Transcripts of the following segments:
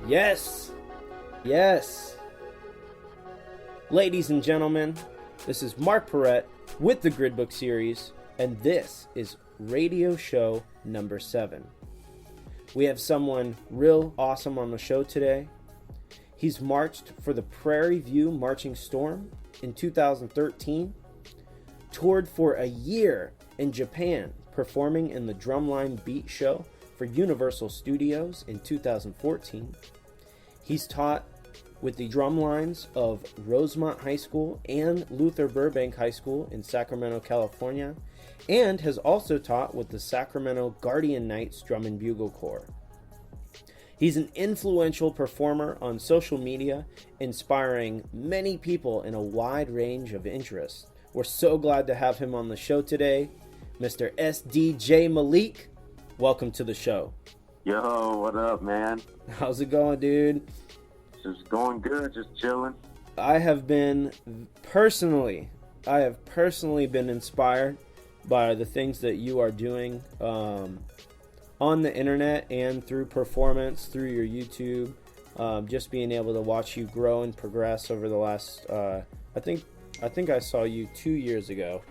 Yes. Yes. Ladies and gentlemen, this is Mark Perrette with the Grid Book series, and this is radio show number 7. We have someone real awesome on the show today. He's marched for the Prairie View Marching Storm in 2013, toured for a year in Japan, performing in the Drumline Beat Show for Universal Studios in 2014. He's taught with the drum lines of Rosemont High School and Luther Burbank High School in Sacramento, California, and has also taught with the Sacramento Guardian Knights Drum and Bugle Corps. He's an influential performer on social media, inspiring many people in a wide range of interests. We're so glad to have him on the show today, Mr. sdjmalik. Welcome to the show. Yo, what up, man? How's it going, dude? Just going good, just chilling. I have personally been inspired by the things that you are doing on the internet and through performance, through your YouTube. Just being able to watch you grow and progress over the last, I think I saw you 2 years ago.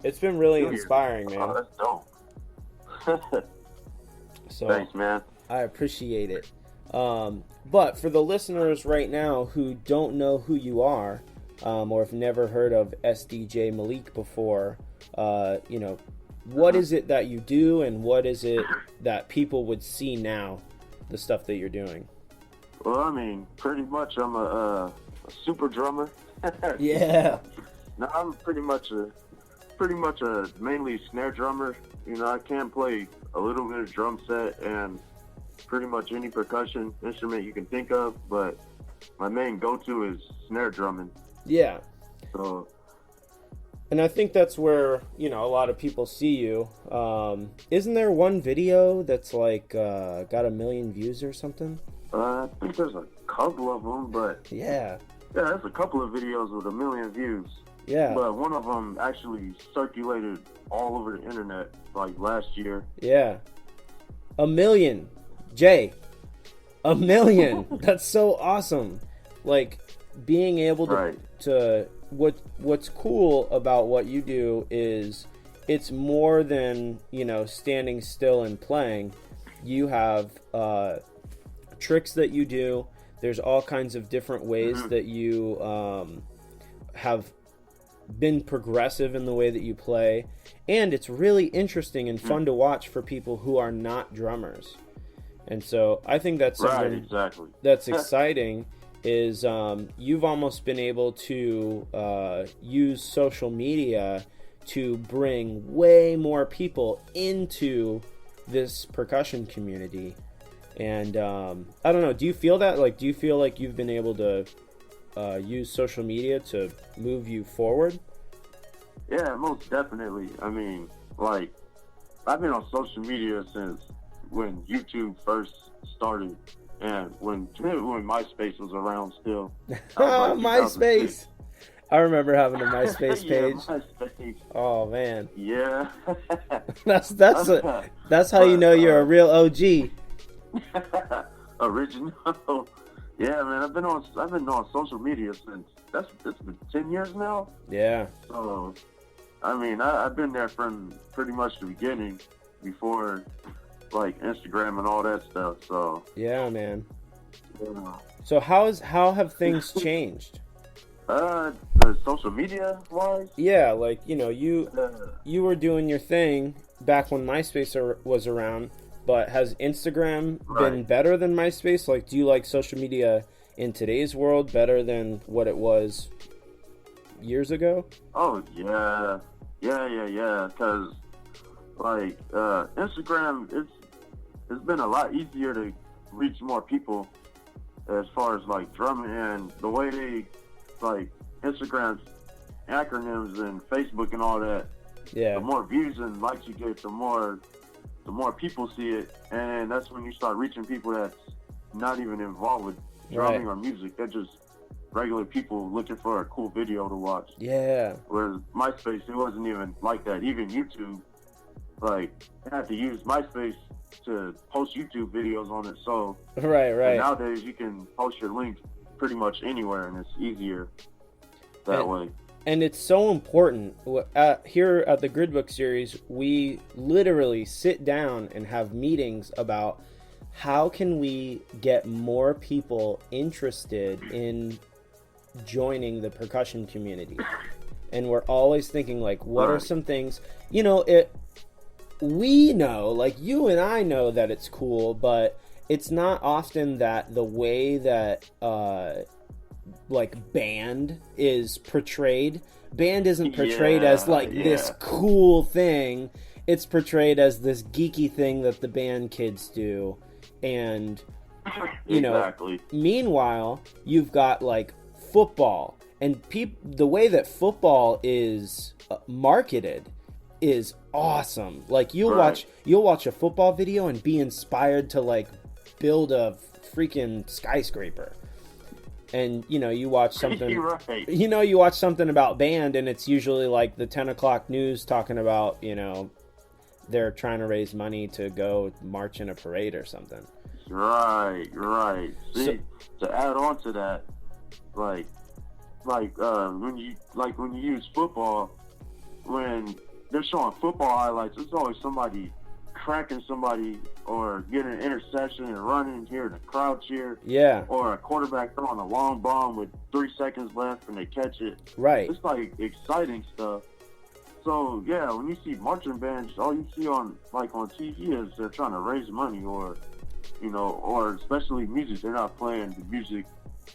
It's been really inspiring, man. Oh, that's dope. So thanks, man. I appreciate it. But for the listeners right now who don't know who you are, or have never heard of SDJ Malik before, what is it that you do, and what is it that people would see now, the stuff that you're doing? Well, I mean, pretty much I'm a super drummer. Yeah. No, I'm pretty much a mainly snare drummer. You know, I can play a little bit of drum set and pretty much any percussion instrument you can think of, but my main go-to is snare drumming. Yeah. So, and I think that's where, a lot of people see you. Isn't there one video that's like got 1 million views or something? I think there's a couple of them, but yeah, there's a couple of videos with 1 million views. Yeah. But one of them actually circulated all over the internet like last year. Yeah. 1 million. Jay. 1 million. That's so awesome. Like, being able to what's cool about what you do is it's more than, standing still and playing. You have tricks that you do. There's all kinds of different ways that you have been progressive in the way that you play, and it's really interesting and fun to watch for people who are not drummers. And so I think that's something that's exciting is you've almost been able to use social media to bring way more people into this percussion community. And I don't know, do you feel that? Like, do you feel like you've been able to use social media to move you forward? Yeah, most definitely. I mean, like, I've been on social media since when YouTube first started, and when MySpace was around still. MySpace! I remember having a MySpace page. MySpace. Oh man. Yeah. that's how you know you're a real OG. Original. Yeah, man, I've been on social media since it's been 10 years now. Yeah. So, I mean, I've been there from pretty much the beginning, before like Instagram and all that stuff. So. Yeah, man. Yeah. So how have things changed? Social media wise. Yeah, like you were doing your thing back when MySpace was around. But has Instagram been better than MySpace? Like, do you like social media in today's world better than what it was years ago? Oh, yeah. Because, like, Instagram, it's been a lot easier to reach more people as far as, like, drumming, and the way they, like, Instagram's acronyms and Facebook and all that. Yeah. The more views and likes you get, the more people see it, and that's when you start reaching people that's not even involved with drumming or music. They're just regular people looking for a cool video to watch. Yeah. Whereas MySpace, it wasn't even like that. Even YouTube, like, I had to use MySpace to post YouTube videos on it. So right. nowadays you can post your link pretty much anywhere, and it's easier that way. And it's so important. Here at the Grid Book series, we literally sit down and have meetings about how can we get more people interested in joining the percussion community. And we're always thinking, like, what are some things, you know, we know, like you and I know that it's cool, but it's not often that the way that like band is portrayed. Band isn't portrayed as like this cool thing. It's portrayed as this geeky thing that the band kids do. And you know, meanwhile, you've got like football, and the way that football is marketed is awesome. Like you'll watch a football video and be inspired to like build a freaking skyscraper. And you know, you watch something you watch something about band, and it's usually like the 10 o'clock news talking about, you know, they're trying to raise money to go march in a parade or something. Right. See, to add on to that, like when you use football, when they're showing football highlights, it's always somebody cracking somebody or getting an interception and running, hearing a crowd cheer. Yeah. Or a quarterback throwing a long bomb with 3 seconds left and they catch it. Right. It's like exciting stuff. So yeah, when you see marching bands, all you see on TV is they're trying to raise money, or you know, or especially music. They're not playing the music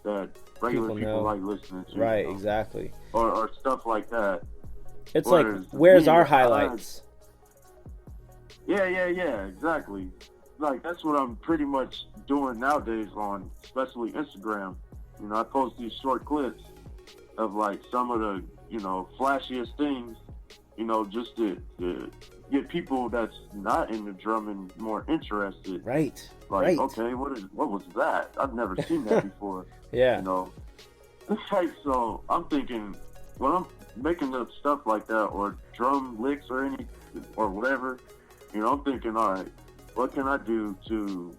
that regular people like listening to. Right, you know? Exactly. Or stuff like that. It's like, where's our highlights? Yeah, exactly. Like, that's what I'm pretty much doing nowadays on, especially Instagram. You know, I post these short clips of, like, some of the, you know, flashiest things, you know, just to get people that's not into drumming more interested. Right, like, okay, what was that? I've never seen that before. Yeah. You know? Like, so I'm thinking, when I'm making up stuff like that, or drum licks or whatever, you know, I'm thinking, all right, what can I do to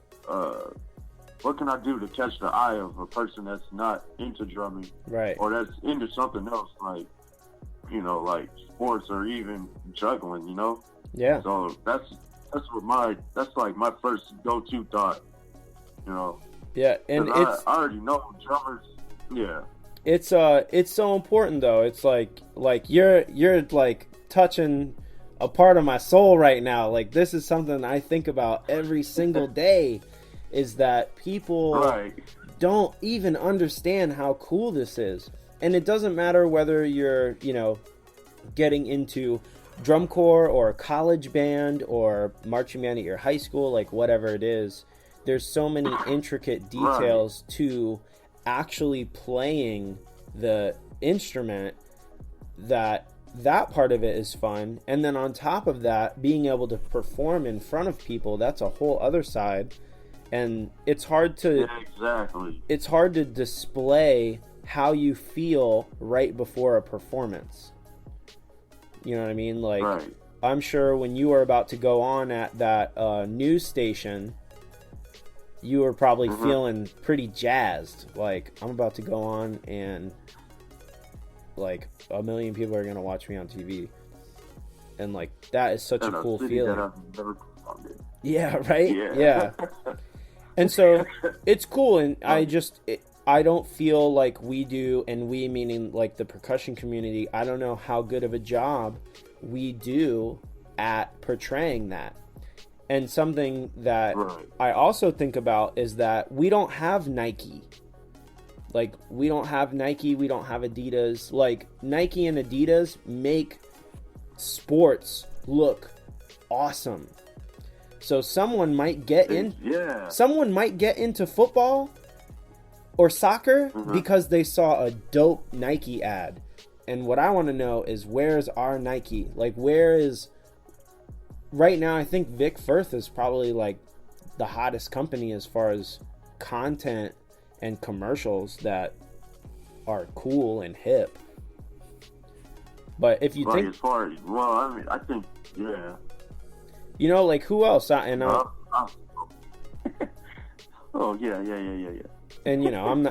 catch the eye of a person that's not into drumming, right, or that's into something else, like, you know, like sports or even juggling, you know? Yeah. So that's like my first go-to thought, you know? Yeah, and I already know drummers. Yeah. It's so important though. It's like you're like touching a part of my soul right now. Like, this is something I think about every single day, is that people don't even understand how cool this is. And it doesn't matter whether you're, you know, getting into drum corps or a college band or marching band at your high school, like whatever it is. There's so many intricate details to actually playing the instrument that part of it is fun. And then on top of that, being able to perform in front of people, that's a whole other side. And it's hard to it's hard to display how you feel right before a performance. You know what I mean? Like, I'm sure when you were about to go on at that news station, you were probably feeling pretty jazzed. Like, I'm about to go on and like 1 million people are going to watch me on TV. And like, that is such a cool feeling. Yeah, right? Yeah. And so it's cool. And I don't feel like we do, and we meaning like the percussion community, I don't know how good of a job we do at portraying that. And something that I also think about is that we don't have Nike. Like, we don't have Nike, we don't have Adidas. Like, Nike and Adidas make sports look awesome. So someone might get into football or soccer because they saw a dope Nike ad. And what I want to know is, where's our Nike? Like, where is... Right now, I think Vic Firth is probably like the hottest company as far as content and commercials that are cool and hip. But if you think, as far as, well, I mean, I think, yeah. You know, like, who else? And Oh yeah. And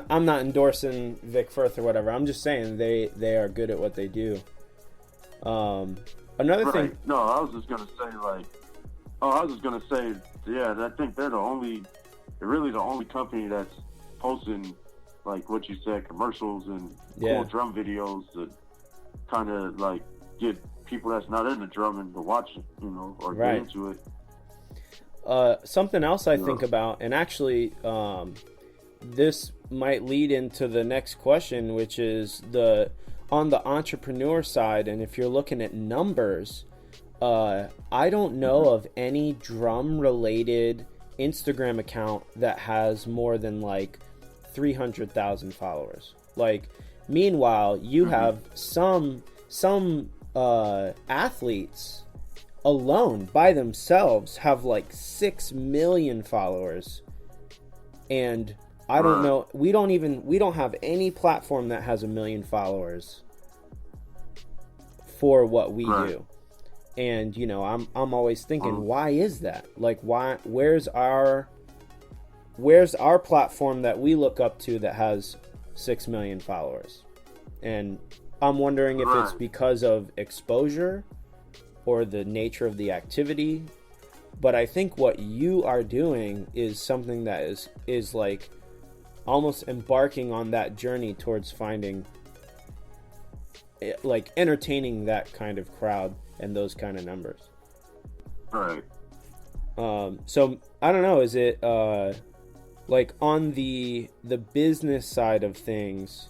I'm not endorsing Vic Firth or whatever. I'm just saying they are good at what they do. Another thing. No, I was just gonna say, yeah, I think they're really the only company that's posting, like what you said, commercials and cool drum videos to kind of like get people that's not into drumming to watch it, or get into it. Something else I think about, and actually, this might lead into the next question, which is on the entrepreneur side. And if you're looking at numbers, I don't know of any drum related Instagram account that has more than like 300,000 followers. Like, meanwhile, you have some athletes alone by themselves have like 6 million followers, and I don't know, we don't have any platform that has 1 million followers for what we do. And I'm always thinking, why is that? Like, where's our platform that we look up to that has 6 million followers? And I'm wondering if it's because of exposure or the nature of the activity. But I think what you are doing is something that is like almost embarking on that journey towards finding, like, entertaining that kind of crowd and those kind of numbers. Right. So I don't know, is it like on the business side of things,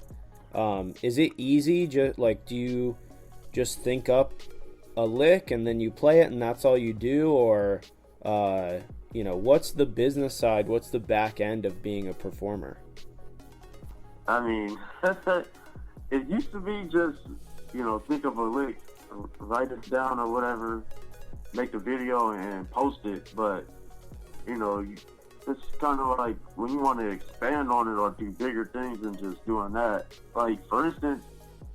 is it easy? Just like, do you just think up a lick and then you play it and that's all you do? Or what's the business side? What's the back end of being a performer? I mean, it used to be just, think of a lick, write it down or whatever, make a video and post it. But, it's kind of like when you want to expand on it or do bigger things than just doing that. Like, for instance,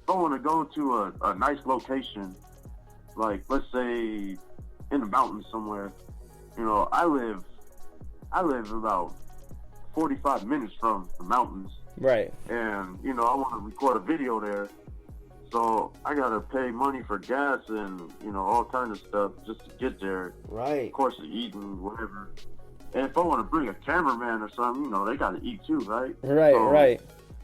if I want to go to a nice location, like, let's say in the mountains somewhere, I live about 45 minutes from the mountains. Right. And, I want to record a video there. So I got to pay money for gas and, all kinds of stuff just to get there. Right. Of course, to eat and whatever. And if I want to bring a cameraman or something, they got to eat too, right? Right, so right.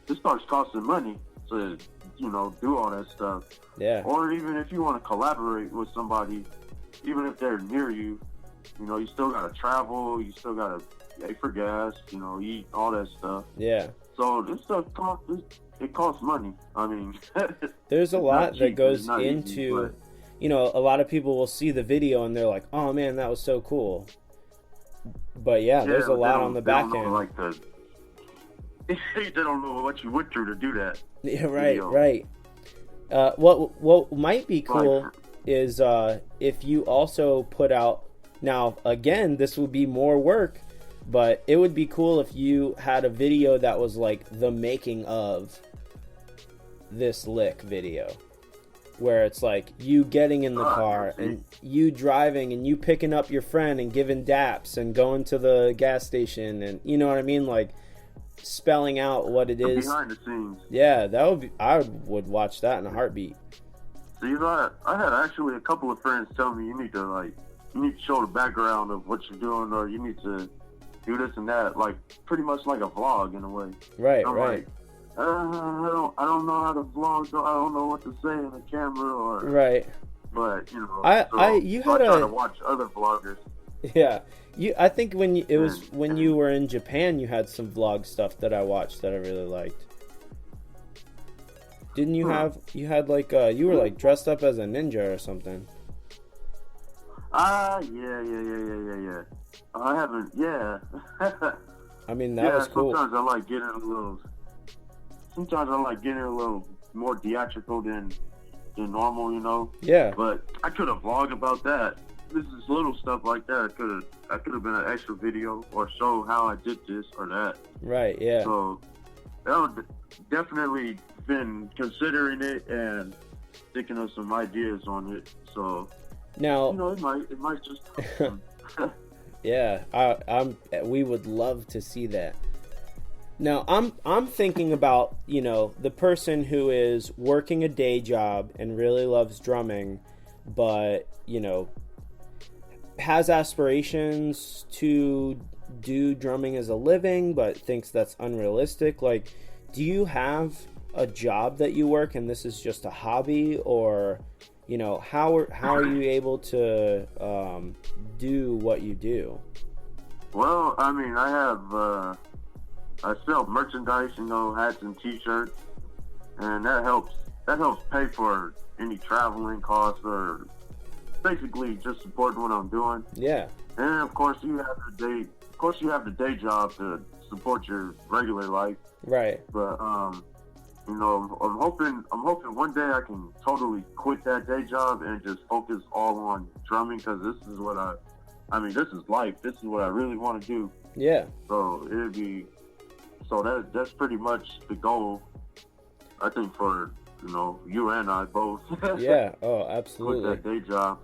It starts costing money to, do all that stuff. Yeah. Or even if you want to collaborate with somebody, even if they're near you, you still got to travel, you still got to pay for gas, eat, all that stuff. Yeah. So this stuff costs money. I mean, there's a lot that goes into, a lot of people will see the video and they're like, oh man, that was so cool. But yeah, there's a lot on the back end. They don't know what you went through to do that. Yeah, right, right. What might be cool is if you also put out, now again, this would be more work, but it would be cool if you had a video that was like the making of this lick video, where it's like you getting in the car and you driving and you picking up your friend and giving daps and going to the gas station, and you know what I mean, like spelling out what it is behind the scenes. Yeah, that would be, I would watch that in a heartbeat. So I had actually a couple of friends tell me you need to show the background of what you're doing, or you need to do this and that, like pretty much like a vlog in a way. Right, I'm right. Like, I don't know how to vlog, so I don't know what to say in the camera, or right. But I try to watch other vloggers. Yeah, I think when you were in Japan, you had some vlog stuff that I watched that I really liked. Didn't you have you were like dressed up as a ninja or something? Yeah. I haven't. Yeah. I mean, that was cool. Sometimes I like getting a little more theatrical than normal, Yeah. But I could have vlogged about that. This is little stuff like that. I could have been an extra video or show how I did this or that. Right. Yeah. So that would definitely been considering it and thinking of some ideas on it. So now it might just. Yeah, we would love to see that. Now, I'm thinking about, the person who is working a day job and really loves drumming, but, has aspirations to do drumming as a living, but thinks that's unrealistic. Like, do you have a job that you work and this is just a hobby, or, how are you able to do what you do? Well, I mean, I sell merchandise, hats and T-shirts, and that helps pay for any traveling costs, or basically just support what I'm doing. Yeah. And of course you have the day job to support your regular life. Right. But I'm hoping one day I can totally quit that day job and just focus all on drumming, because this is what this is life. This is what I really want to do. Yeah. So that's pretty much the goal, I think, for you and I both. Yeah. Oh, absolutely. Quit that day job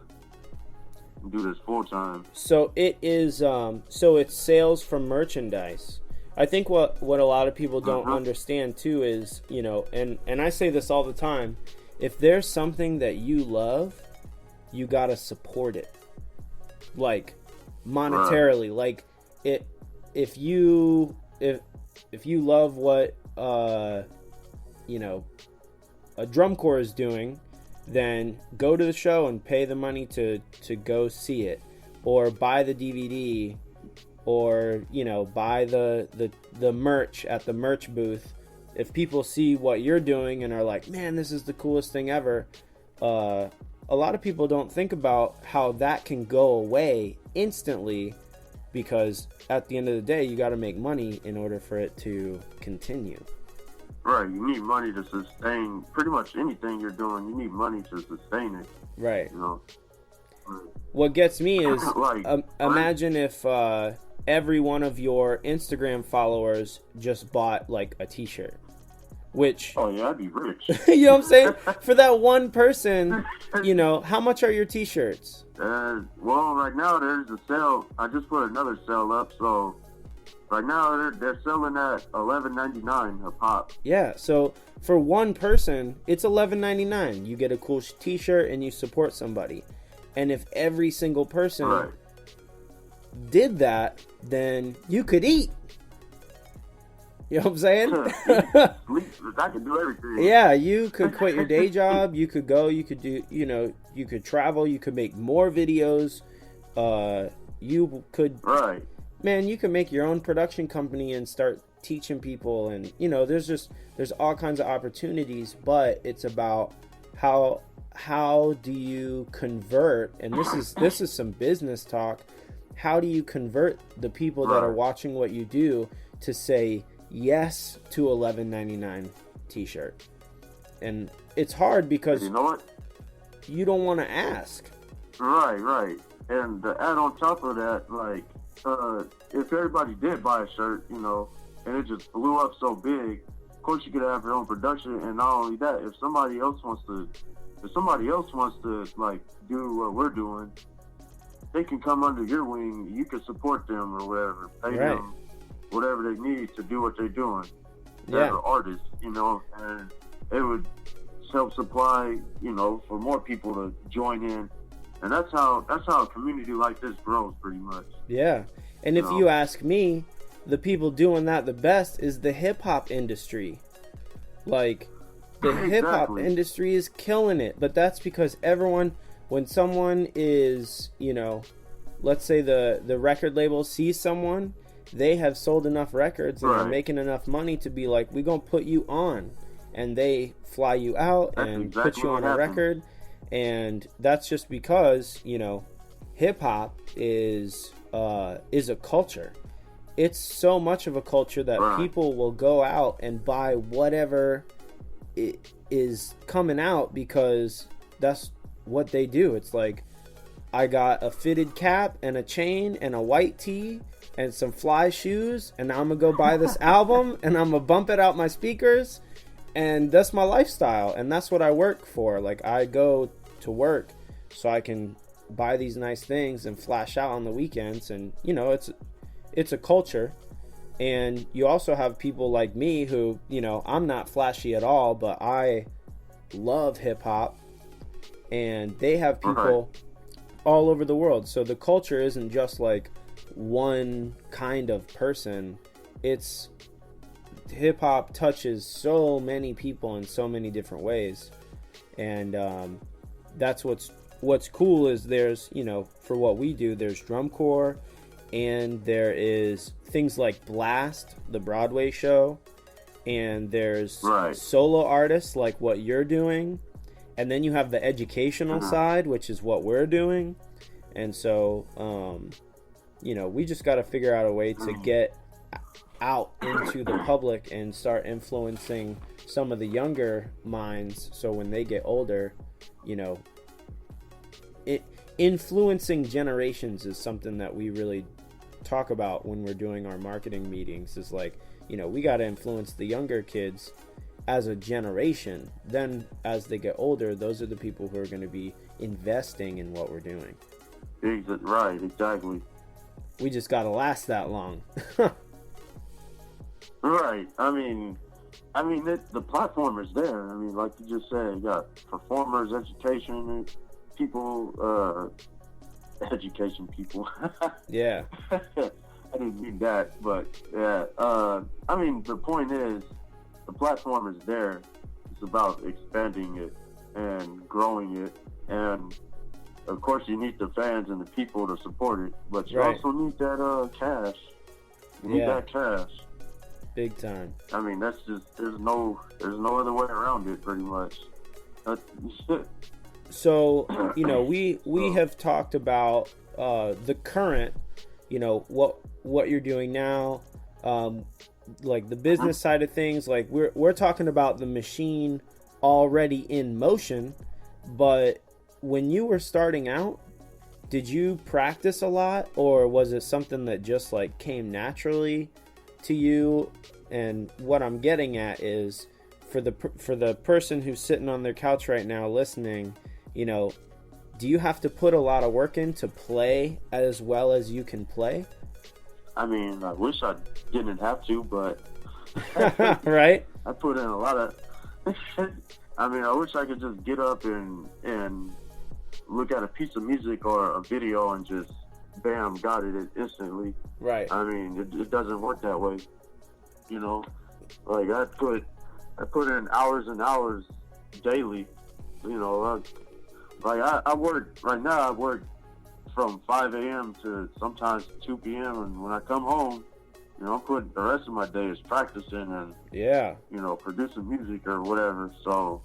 and do this full time. So it is. So it's sales from merchandise. I think what a lot of people don't understand too is, and I say this all the time, if there's something that you love, you gotta support it, like monetarily. Like if you love what a drum corps is doing, then go to the show and pay the money to go see it, or buy the DVD, or buy the merch at the merch booth. If people see what you're doing and are like, man, this is the coolest thing ever, a lot of people don't think about how that can go away instantly, because at the end of the day, you got to make money in order for it to continue. Right, you need money to sustain pretty much anything you're doing. You need money to sustain it. Right. What gets me is, imagine if every one of your Instagram followers just bought like a t-shirt. Which, oh yeah, I'd be rich. You know what I'm saying? For that one person, how much are your t-shirts? Well, right now there's a sale. I just put another sale up, so right now they're selling at $11.99 a pop. Yeah, so for one person, it's $11.99. You get a cool t-shirt and you support somebody. And if every single person did that, then you could eat. You know what I'm saying? I could do everything. Yeah, you could quit your day job. You could go. You could do. You could travel. You could make more videos. You could. Right. Man, you can make your own production company and start teaching people. And there's all kinds of opportunities. But it's about how do you convert? And this is some business talk. How do you convert the people that are watching what you do to say yes to $11.99 t-shirt? And it's hard because you know what? You don't want to ask. Right. And to add on top of that, like, if everybody did buy a shirt, and it just blew up so big, of course you could have your own production. And not only that, if somebody else wants to like do what we're doing, they can come under your wing. You can support them or whatever, pay them whatever they need to do what they're doing. They're artists, and it would help supply, for more people to join in. And that's how a community like this grows, pretty much. Yeah. And if you ask me, the people doing that the best is the hip-hop industry. Like, the hip-hop industry is killing it. But that's because when someone is, let's say the record label sees someone, they have sold enough records and are making enough money to be like, we're going to put you on. And they fly you out and put you on a record. And that's just because, hip-hop is a culture. It's so much of a culture that people will go out and buy whatever is coming out because that's what they do. It's like, I got a fitted cap and a chain and a white tee and some fly shoes, and I'm gonna go buy this album and I'm gonna bump it out my speakers, and that's my lifestyle, and that's what I work for. Like, I go to work so I can buy these nice things and flash out on the weekends. And, you know, it's a culture. And you also have people like me who, you know, I'm not flashy at all, but I love hip hop, and they have people all over the world. So the culture isn't just like one kind of person. It's hip hop touches so many people in so many different ways. And that's what's cool is there's, you know, for what we do, there's drum corps, and there is things like Blast, the Broadway show, and there's solo artists like what you're doing, and then you have the educational side, which is what we're doing. And so you know, we just got to figure out a way to get out into the public and start influencing some of the younger minds, so when they get older, you know, influencing generations is something that we really talk about when we're doing our marketing meetings. Is like, you know, we got to influence the younger kids as a generation. Then as they get older, those are the people who are going to be investing in what we're doing. Right, exactly. We just got to last that long. Right. I mean, the platform is there. I mean, like you just said, you got performers, education people, education people. Yeah. I didn't mean that, but yeah. I mean, the point is, the platform is there. It's about expanding it and growing it, and of course, you need the fans and the people to support it, but you also need that cash. You need that cash. Big time. I mean, that's just there's no other way around it, pretty much. So, you know, we have talked about the current, you know, what you're doing now, like the business side of things. Like we're talking about the machine already in motion, but when you were starting out, did you practice a lot, or was it something that just like came naturally to you? And what I'm getting at is, for the person who's sitting on their couch right now listening, you know, do you have to put a lot of work in to play as well as you can play? I mean, I wish I didn't have to, but right? I put in a lot of I mean, I wish I could just get up and look at a piece of music or a video and just bam, got it instantly. Right. I mean, it doesn't work that way. You know, like I put in hours and hours daily. You know, like I work right now. I work from 5 a.m. to sometimes 2 p.m. and when I come home, you know, the rest of my day is practicing and you know, producing music or whatever. So,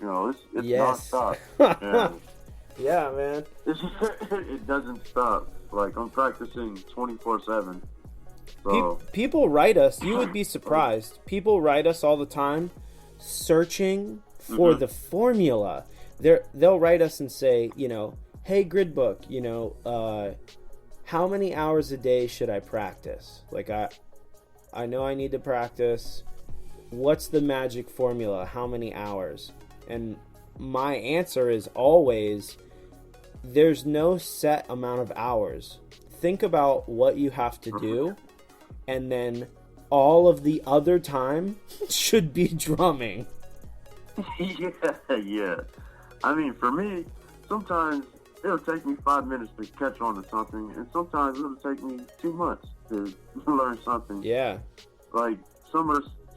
you know, it's nonstop. And yeah, man. It doesn't stop. Like, I'm practicing 24/7. So people write us. You would be surprised. People write us all the time, searching for the formula. They'll write us and say, you know, hey, grid book, you know, how many hours a day should I practice? Like, I know I need to practice. What's the magic formula? How many hours? And my answer is always, there's no set amount of hours. Think about what you have to do, and then all of the other time should be drumming. Yeah. I mean, for me, sometimes it'll take me 5 minutes to catch on to something, and sometimes it'll take me 2 months to learn something. Yeah. Like,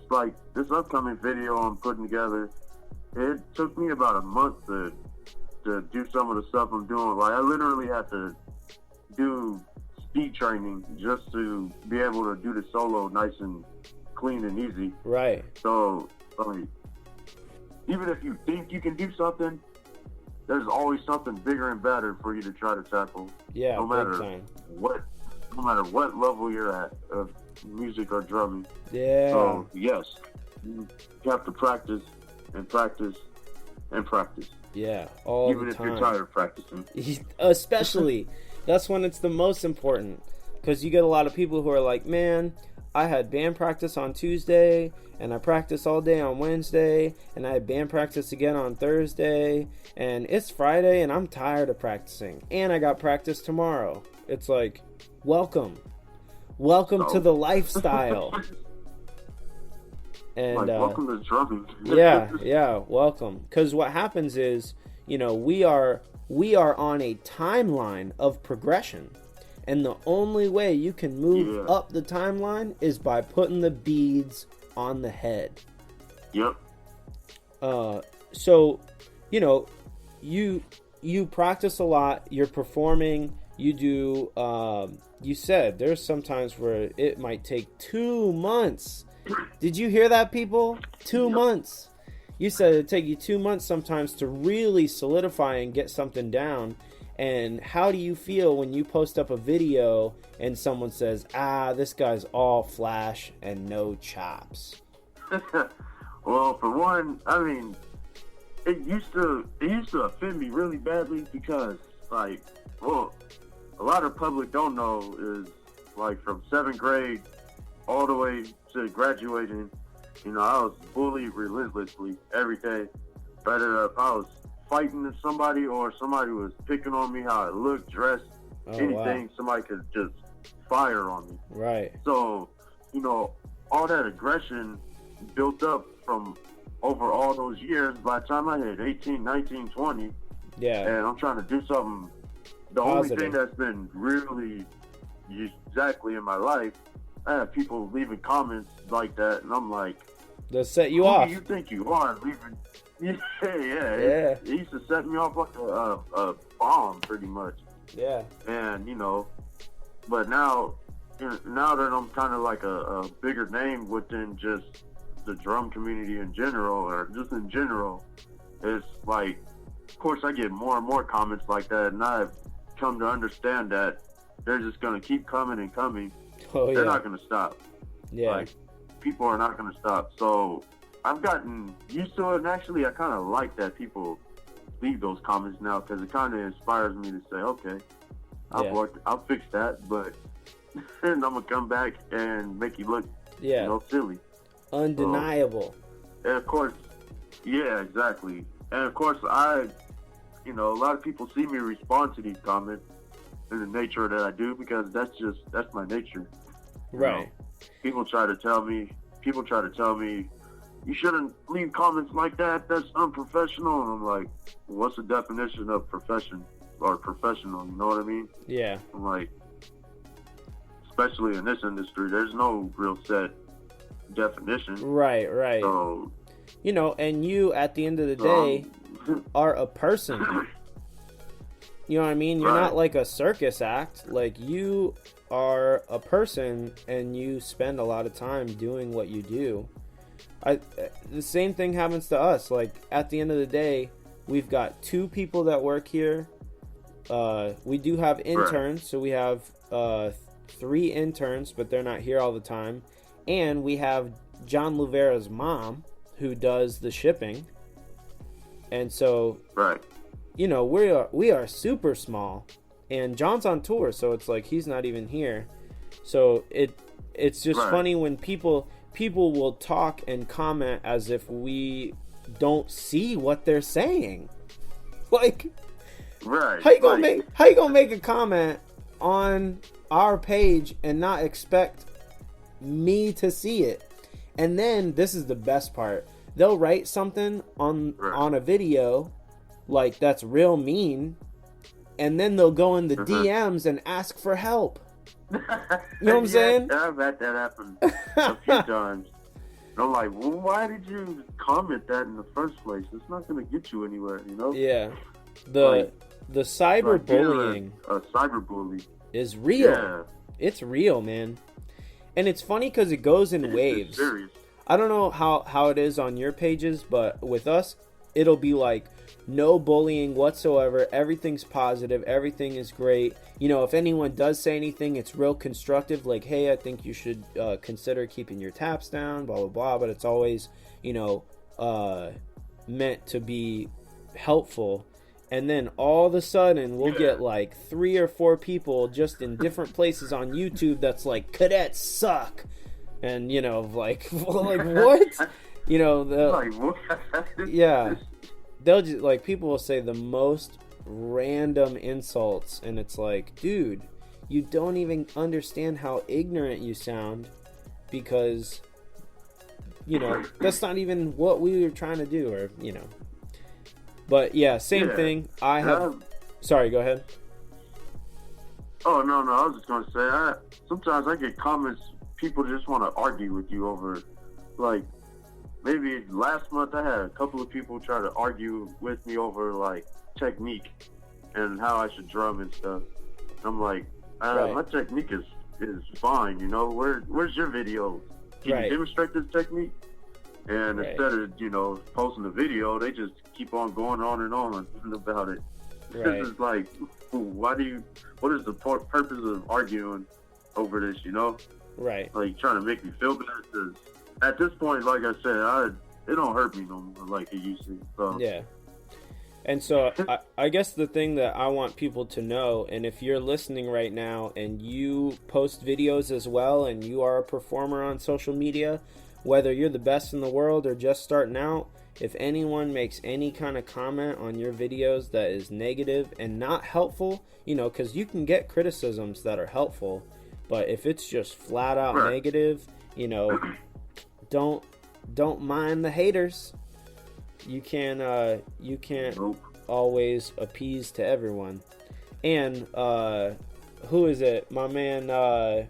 like this upcoming video I'm putting together, it took me about a month to do some of the stuff I'm doing. Like, I literally had to do speed training just to be able to do the solo nice and clean and easy. Right. So, like, even if you think you can do something, there's always something bigger and better for you to try to tackle. Yeah, no matter big time. no matter what level you're at of music or drumming. Yeah. So yes, you have to practice and practice and practice. Yeah, all even the if time. You're tired of practicing. Especially, that's when it's the most important, because you get a lot of people who are like, man, I had band practice on Tuesday, and I practiced all day on Wednesday, and I had band practice again on Thursday, and it's Friday, and I'm tired of practicing, and I got practice tomorrow. It's like, welcome to the lifestyle. And like, welcome to drumming. yeah, welcome. Because what happens is, you know, we are on a timeline of progression, and the only way you can move up the timeline is by putting the beads on the head. Yep. So, you know, you practice a lot. You're performing. You do. You said there's some times where it might take 2 months. Did you hear that, people? 2 months. You said it'd take you 2 months sometimes to really solidify and get something down. And how do you feel when you post up a video and someone says, this guy's all flash and no chops? Well, for one, I mean, it used to offend me really badly because, like, well, a lot of public don't know is, like, from 7th grade all the way to graduating, you know, I was bullied relentlessly every day. Whether if I was fighting with somebody or somebody was picking on me, how I looked, dressed, anything, somebody could just fire on me. Right. So, you know, all that aggression built up from over all those years. By the time I hit 18, 19, 20, and I'm trying to do something, the only thing that's been really exactly in my life, I have people leaving comments like that, and I'm like, they'll set you off. Who do you think you are leaving? It used to set me off like a bomb, pretty much. Yeah. And, you know, but now that I'm kind of like a bigger name within just the drum community in general, or just in general, it's like, of course, I get more and more comments like that, and I've come to understand that they're just going to keep coming and coming. They're not going to stop. Yeah. Like, people are not going to stop. So I've gotten used to it, and actually I kind of like that people leave those comments now, because it kind of inspires me to say, okay, I'll fix that, but then I'm going to come back and make you look you know, silly. Undeniable. So, and of course, exactly. And of course, you know, a lot of people see me respond to these comments in the nature that I do, because that's my nature. Right. You know, people try to tell me, you shouldn't leave comments like that. That's unprofessional. And I'm like, what's the definition of profession or professional? You know what I mean? Yeah. I'm like, especially in this industry, there's no real set definition. Right. So, you know, and you, at the end of the day, are a person. You know what I mean? You're not like a circus act. Like, you are a person, and you spend a lot of time doing what you do. The same thing happens to us. Like, at the end of the day, we've got 2 people that work here. We do have interns, so we have 3 interns, but they're not here all the time. And we have John Luvera's mom, who does the shipping. And so, you know, we are super small, and John's on tour, so it's like he's not even here. So it's just funny when people will talk and comment as if we don't see what they're saying. Like, how you gonna make a comment on our page and not expect me to see it? And then this is the best part. They'll write something on a video like that's real mean, and then they'll go in the DMs and ask for help. You know what I'm saying? I've had that happen a few times. And I'm like, well, why did you comment that in the first place? It's not going to get you anywhere, you know? Yeah. The cyberbullying a cyberbully is real. Yeah. It's real, man. And it's funny because it goes in waves. It's serious. I don't know how it is on your pages, but with us, it'll be like, no bullying whatsoever. Everything's positive. Everything is great. You know, if anyone does say anything, it's real constructive. Like, hey, I think you should consider keeping your taps down, blah, blah, blah. But it's always, you know, meant to be helpful. And then all of a sudden, we'll get like 3 or 4 people just in different places on YouTube that's like, cadets suck. and like like what, Like what? yeah, they'll just like people will say the most random insults, and it's like, dude, you don't even understand how ignorant you sound, because that's not even what we were trying to do, or but yeah, same thing. I have sorry, go ahead. Oh no, I was just gonna say, sometimes I get comments, people just want to argue with you over, like, maybe last month I had a couple of people try to argue with me over like technique and how I should drum and stuff. I'm like, my technique is fine, where's your video? Can you demonstrate this technique? And instead of, posting the video, they just keep on going on and on about it. Right. This is like, what is the purpose of arguing over this, Right. Like, trying to make me feel better, because at this point, like I said, it don't hurt me no more like it used to. So. Yeah. And so I guess the thing that I want people to know, and if you're listening right now and you post videos as well, and you are a performer on social media, whether you're the best in the world or just starting out, if anyone makes any kind of comment on your videos that is negative and not helpful, because you can get criticisms that are helpful, but if it's just flat out negative, don't mind the haters. You can't always appease to everyone. And who is it? My man, oh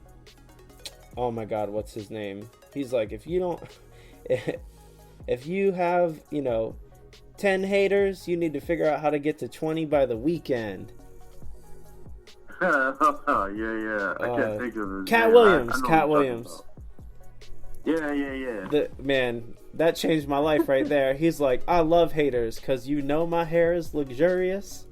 my God, what's his name? He's like, if you have 10 haters, you need to figure out how to get to 20 by the weekend. Yeah. I can't think of it. Cat Williams. Yeah. Man, that changed my life right there. He's like, I love haters because my hair is luxurious.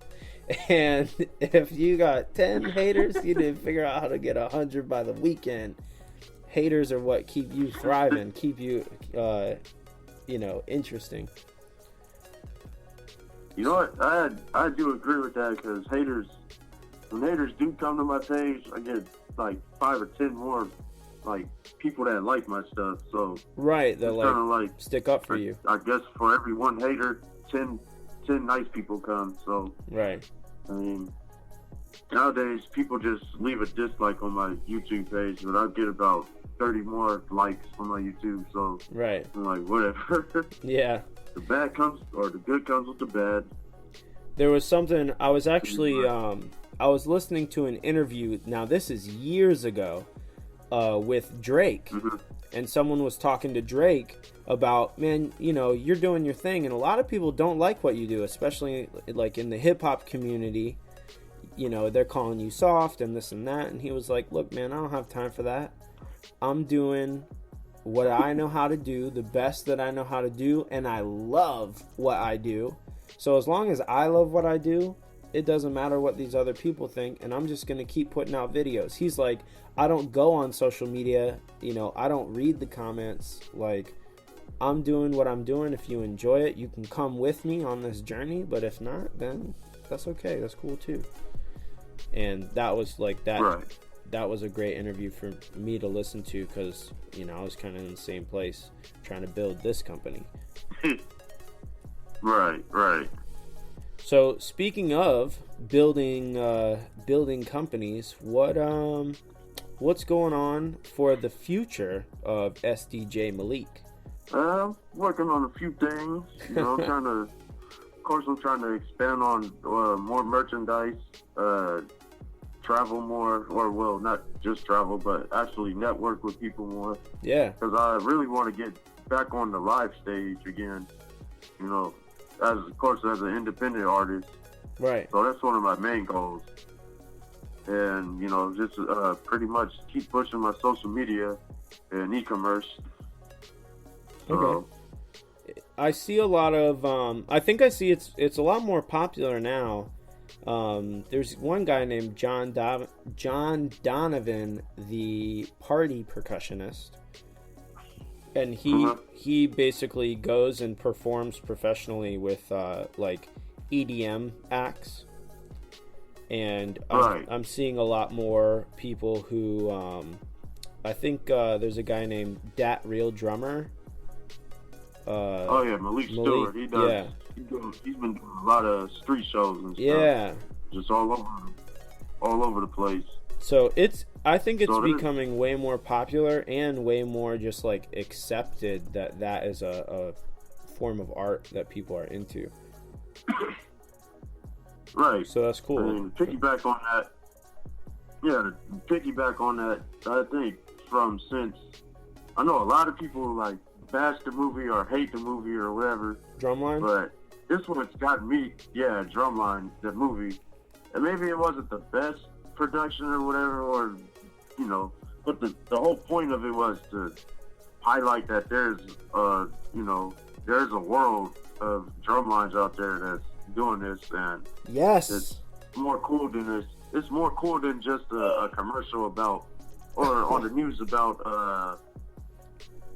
And if you got 10 haters, you need to figure out how to get 100 by the weekend. Haters are what keep you thriving, keep you, interesting. You know what? I do agree with that, because when haters do come to my page, I get like 5 or 10 more like people that like my stuff. So right, they'll like stick up for you. I guess for every one hater, 10 nice people come. So right. I mean, nowadays people just leave a dislike on my YouTube page, but I get about 30 more likes on my YouTube. So right, I'm like, whatever. Yeah. The bad comes, or the good comes with the bad. There was something I was actually I was listening to an interview. Now this is years ago. With Drake, and someone was talking to Drake about, man, you're doing your thing, and a lot of people don't like what you do, especially like in the hip hop community. They're calling you soft and this and that, and he was like, look, man, I don't have time for that. I'm doing what I know how to do, the best that I know how to do, and I love what I do. So as long as I love what I do, it doesn't matter what these other people think, and I'm just going to keep putting out videos. He's like, I don't go on social media, I don't read the comments. Like, I'm doing what I'm doing. If you enjoy it, you can come with me on this journey, but if not, then that's okay. That's cool too. And that was like that. Right. That was a great interview for me to listen to, because, I was kind of in the same place trying to build this company. Right. So speaking of building companies, what's going on for the future of SDJ Malik? I'm working on a few things. I'm trying to expand on more merchandise, travel more, or not just travel, but actually network with people more. Yeah. Because I really want to get back on the live stage again. As an independent artist. Right. So that's one of my main goals. And, just pretty much keep pushing my social media and e-commerce. So, okay. I see a lot of, I think I see it's a lot more popular now. There's one guy named John Donovan, the party percussionist. And he basically goes and performs professionally with like EDM acts, and I'm seeing a lot more people who I think there's a guy named Dat Real Drummer. Oh yeah, Malik Stewart. He does. Yeah. He's been doing a lot of street shows and stuff. Yeah. Just all over the place. So I think it's becoming way more popular and way more just like accepted that is a form of art that people are into. Right. So that's cool. I mean, piggyback on that. Yeah, piggyback on that. I think since I know a lot of people like bash the movie or hate the movie or whatever. Drumline. But this one's got me. Yeah, Drumline, the movie, and maybe it wasn't the best production or whatever, or but the whole point of it was to highlight that there's there's a world of drumlines out there that's doing this, and yes, it's more cool than this. It's more cool than just a commercial about or on the news about a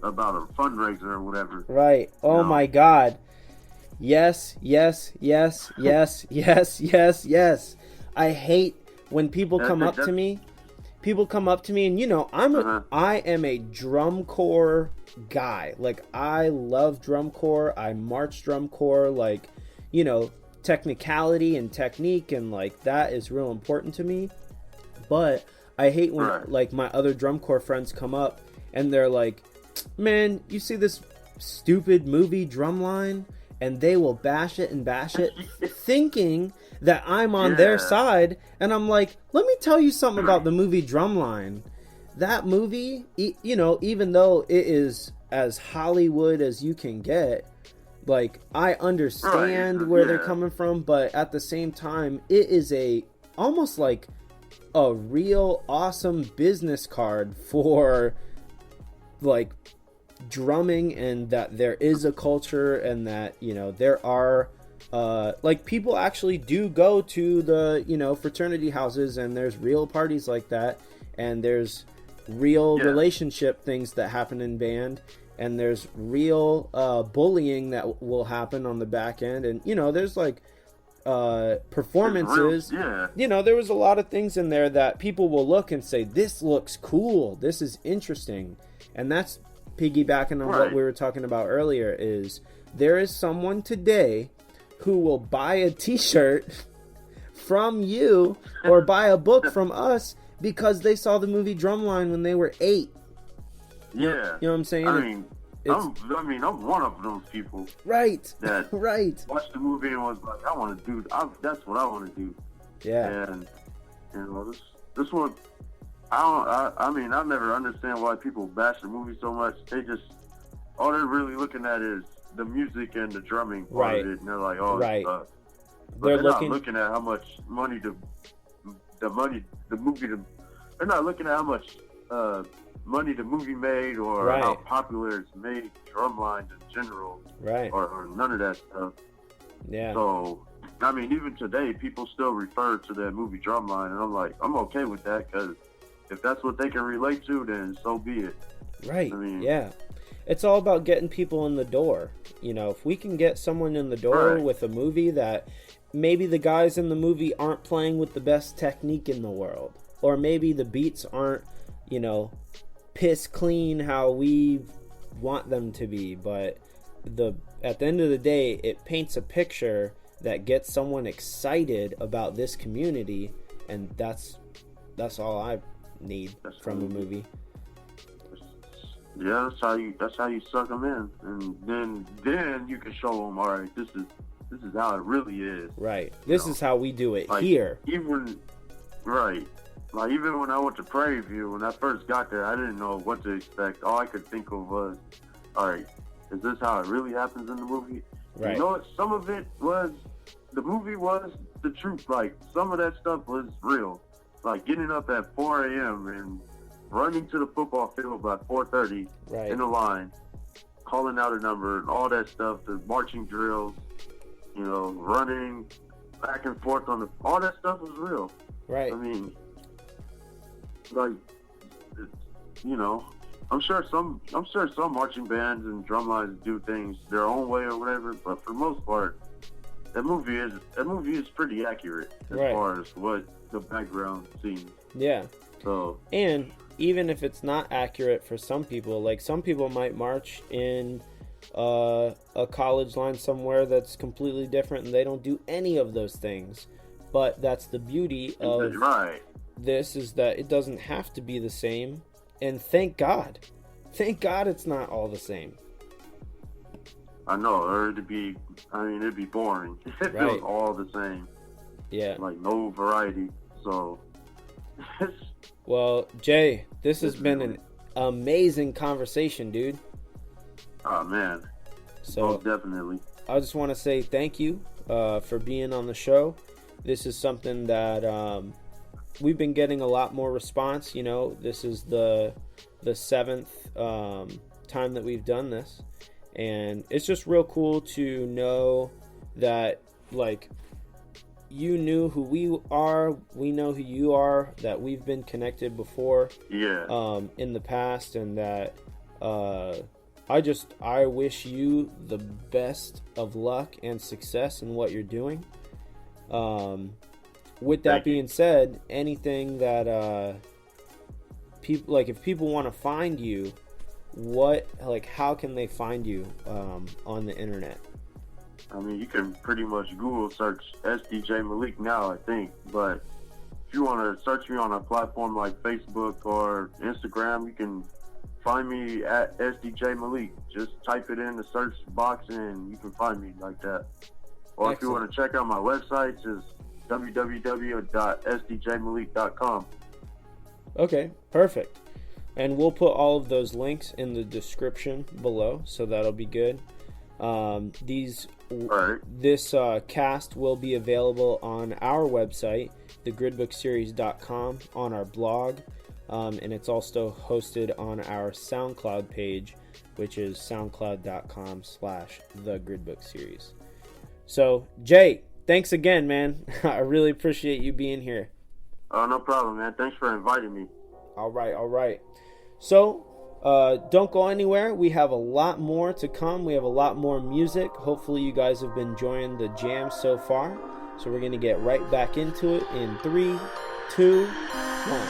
fundraiser or whatever. Right. Oh my God. Yes. I hate when people come up to me. People come up to me, and I am a drum corps guy. Like, I love drum corps. I march drum corps. Like, technicality and technique, and like that is real important to me. But I hate when like my other drum corps friends come up and they're like, "Man, you see this stupid movie Drumline?" And they will bash it, thinking that I'm on their side. And I'm like, let me tell you something about the movie Drumline. That movie, even though it is as Hollywood as you can get, like, I understand where they're coming from, but at the same time, it is almost like a real awesome business card for, like, drumming, and that there is a culture, and that there are like people actually do go to the fraternity houses, and there's real parties like that, and there's real relationship things that happen in band, and there's real bullying that will happen on the back end, and there's like performances. There was a lot of things in there that people will look and say, this looks cool, this is interesting. And that's piggybacking on what we were talking about earlier, is there is someone today who will buy a t-shirt from you or buy a book from us because they saw the movie Drumline when they were 8. You know what I'm saying? I'm one of those people. Right. That right. watched the movie and was like, I want to do. That's what I want to do. Yeah. And this one. I've never understand why people bash the movie so much. All they're really looking at is the music and the drumming part of it, and they're like, oh, right. But they're not looking at how much money they're not looking at how much money the movie made, or how popular it's made drumlines in general, or none of that stuff. Yeah. So, even today, people still refer to that movie Drumline, and I'm like, I'm okay with that, because if that's what they can relate to, then so be it. Right. Yeah. It's all about getting people in the door. If we can get someone in the door with a movie that maybe the guys in the movie aren't playing with the best technique in the world, or maybe the beats aren't, piss clean how we want them to be, but at the end of the day, it paints a picture that gets someone excited about this community, and that's all I need from a movie. Yeah, that's how you suck them in, and then you can show them, all right, this is how it really is. Right. This is how we do it here. Even when I went to Prairie View, when I first got there, I didn't know what to expect. All I could think of was, all right, is this how it really happens in the movie? Right. You know what? Some of it was, the movie was the truth. Like, some of that stuff was real. Like, getting up at 4 a.m. and running to the football field by 4:30 in a line, calling out a number, and all that stuff, the marching drills, running back and forth all that stuff was real. Right. I'm sure some marching bands and drumlines do things their own way or whatever, but for the most part, that movie is pretty accurate as far as what the background seems. Yeah. So, and even if it's not accurate for some people, like some people might march in a college line somewhere that's completely different and they don't do any of those things. But that's the beauty of this, is that it doesn't have to be the same. And thank God it's not all the same. I know, or it'd be boring if it was all the same. Yeah. Like no variety. So. Well, Jay, this has been an amazing conversation, dude. Oh, man. So most definitely. I just want to say thank you for being on the show. This is something that we've been getting a lot more response. You know, this is the seventh time that we've done this. And it's just real cool to know that, like, you knew who we are, we know who you are, that we've been connected before in the past, and that I wish you the best of luck and success in what you're doing. With that being said, anything that people, like, if people want to find you, how can they find you on the internet? I mean, you can pretty much Google search SDJ Malik now, I think. But if you want to search me on a platform like Facebook or Instagram, you can find me at SDJ Malik. Just type it in the search box and you can find me like that. Or Excellent. If you want to check out my website, it's www.sdjmalik.com. Okay, perfect. And we'll put all of those links in the description below, so that'll be good. This cast will be available on our website, thegridbookseries.com, on our blog, and it's also hosted on our SoundCloud page, which is soundcloud.com/thegridbookseries. So, Jay, thanks again, man. I really appreciate you being here. Oh, no problem, man. Thanks for inviting me. All right. So, don't go anywhere. We have a lot more to come. We have a lot more music. Hopefully you guys have been enjoying the jam so far. So we're going to get right back into it in 3, 2, 1.